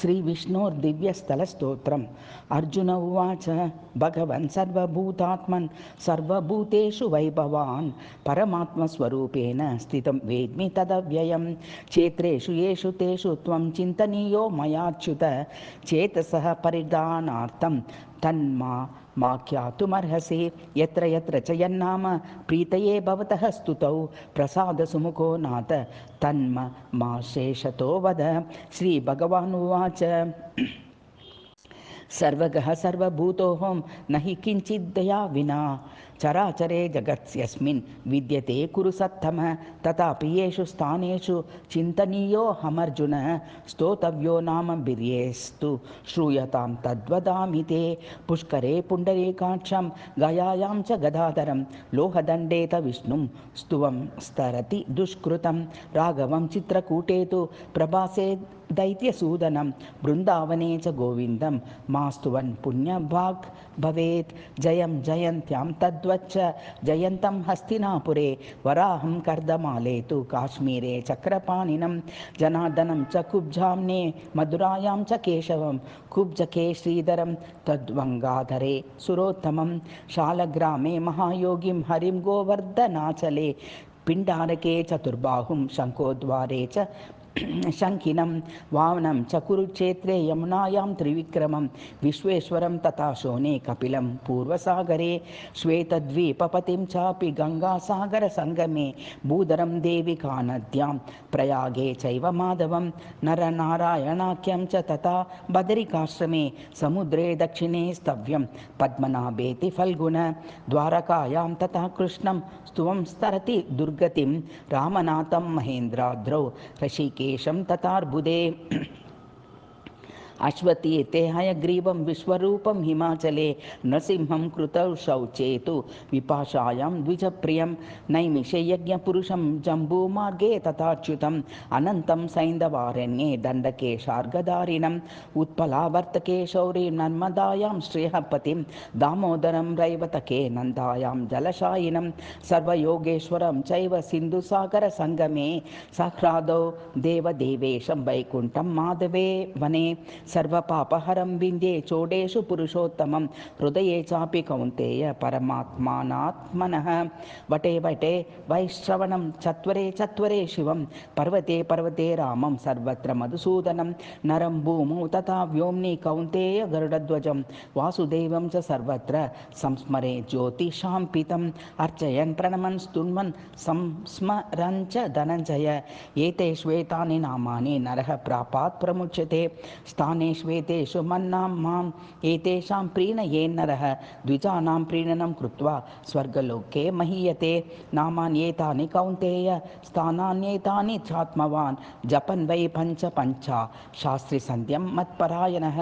श्रीविष्णोर्दिव्यस्थलस्तोत्रम्। अर्जुन उवाच भगवन् सर्वभूतात्मन् सर्वभूतेषु वै भवान् परमात्मस्वरूपेण स्थितं वेद्मि तदव्ययं। क्षेत्रेषु येषु तेषु त्वं चिन्तनीयो मयाच्युत चेतसः परिधानार्थं तन्माख्यातुमर्हसि। यत्र यत्र च यन्नाम प्रीतये भवतः स्तुतौ प्रसादसुमुखो नाथ तन्ममाशेषतो वद। श्रीभगवानुवाच सर्वगः सर्वभूतोऽहं न हि किञ्चिद्दया विना चराचरे जगत्स्यस्मिन् विद्यते कुरु सत्तम। तथापि येषु स्थानेषु चिन्तनीयोऽहमर्जुन स्तोतव्यो नाम वीर्येस्तु श्रूयतां तद्वदामि ते। पुष्करे पुण्डरीकाक्षं गयायां च गदाधरं लोहदण्डेत विष्णुं स्तुवं स्तरति दुष्कृतं। राघवं चित्रकूटे तु प्रभासे दैत्यसूदनं बृन्दावने च गोविन्दं मास्तुवन् पुण्यभाग् भवेत्। जयं जयन्त्यां तद्वच्च जयन्तं हस्तिनापुरे वराहं कर्दमाले तु काश्मीरे चक्रपाणिनं जनार्दनं च कुब्जाम्ने मधुरायां च केशवं कुब्जके श्रीधरं तद्वङ्गाधरे सुरोत्तमं। शालग्रामे महायोगिं हरिं गोवर्धनाचले पिण्डारके चतुर्बाहुं शङ्खोद्वारे च शङ्खिनं वामनं च कुरुक्षेत्रे यमुनायां त्रिविक्रमं विश्वेश्वरं तथा शोने कपिलं पूर्वसागरे श्वेतद्वीपपतिं चापि गङ्गासागरसङ्गमे भूधरं देविकानद्यां प्रयागे चैव माधवं नरनारायणाख्यं च तथा बदरिकाश्रमे समुद्रे दक्षिणे स्तव्यं पद्मनाभेति फल्गुन द्वारकायां तथा कृष्णं स्तुवं स्तरति दुर्गतिं रामनाथं महेन्द्राद्रौ ऋषिकेशं तथार्बुदे अश्वतीर्थे हयग्रीवं विश्वरूपं हिमाचले नृसिंहं कृतौ शौचेतु विपाशायां द्विजप्रियं नैमिषे यज्ञपुरुषं जम्बूमार्गे तथाच्युतम् अनन्तं सैन्धवारण्ये दण्डकेशार्गधारिणम् उत्पलावर्तके शौरीं नर्मदायां श्रेयःपतिं दामोदरं रैवतके नन्दायां जलशायिनं सर्वयोगेश्वरं चैव सिन्धुसागरसङ्गमे सह्लादौ देवदेवेशं वैकुण्ठं माधवे वने सर्वपापहरं विन्द्ये चोडेषु पुरुषोत्तमं हृदये चापि कौन्तेय परमात्मानात्मनः वटे वटे वैश्रवणं चत्वरे चत्वरे शिवं पर्वते पर्वते रामं सर्वत्र मधुसूदनं नरं भूमौ तथा व्योम्नि कौन्तेय गरुडध्वजं वासुदेवं च सर्वत्र संस्मरे ज्योतिषाम्पितम् अर्चयन् प्रणमन् स्तुन्वन् संस्मरन् च धनञ्जय एते श्वेतानि नामानि नरः प्रापात् प्रमुच्यते स्थानेष्वेतेषु मन्नां माम् एतेषां प्रीणयेन्नरः द्विजानां प्रीणनं कृत्वा स्वर्गलोके महीयते नामान्येतानि कौन्तेय स्थानान्येतानि चात्मवान् जपन् वै पञ्च पञ्चा शास्त्रिसन्ध्यं मत्परायणः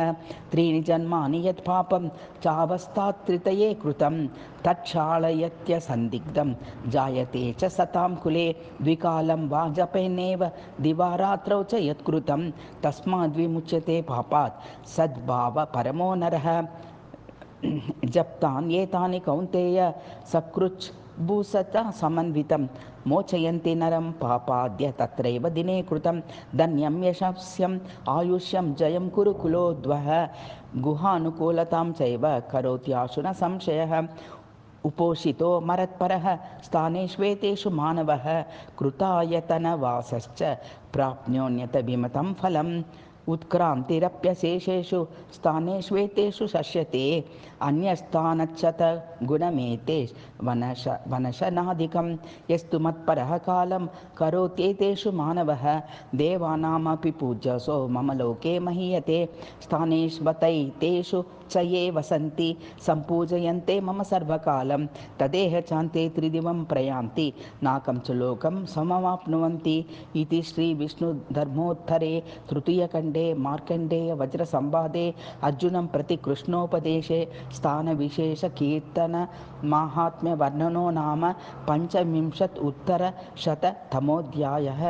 त्रीणि जन्मानि यत्पापं चावस्थात् त्रितये कृतं तच्छालयत्यसन्दिग्धं जायते च सतां कुले द्विकालं वा जपेन्नेव दिवारात्रौ च यत्कृतं तस्माद्विमुच्यते पापात् सद्भाव परमो नरः जप्तान् एतानि कौन्तेय सकृच् भूसता समन्वितं मोचयन्ति नरं पापाद्य तत्रैव दिने कृतं धन्यं यशस्यम् आयुष्यं जयं कुरु कुलोद्वः गुहानुकूलतां चैव करोत्याशु न संशयः उपोषितो मरत्परः स्थानेष्वेतेषु मानवः कृतायतनवासश्च प्राप्नोन्यतभिमतं फलम् उत्क्रान्तिरप्यशेषेषु स्थानेष्वेतेषु शस्यते अन्यस्थानच्छत गुणमेते वनशनादिकं यस्तु मत्परः कालं करोत्येतेषु मानवः देवानामपि पूज्यसो मम लोके महीयते स्थानेष्वतैतेषु च ये वसन्ति सम्पूजयन्ते मम सर्वकालं तदेह चान्ते त्रिदिवं प्रयान्ति नाकं च लोकं समवाप्नुवन्ति इति श्रीविष्णुधर्मोत्तरे तृतीयखण्डे मार्कण्डेय वज्रसंवादे अर्जुनं प्रति कृष्णोपदेशे स्थानविशेषकीर्तन माहात्म्यवर्णनो नाम 85 उत्तरशततमोऽध्यायः।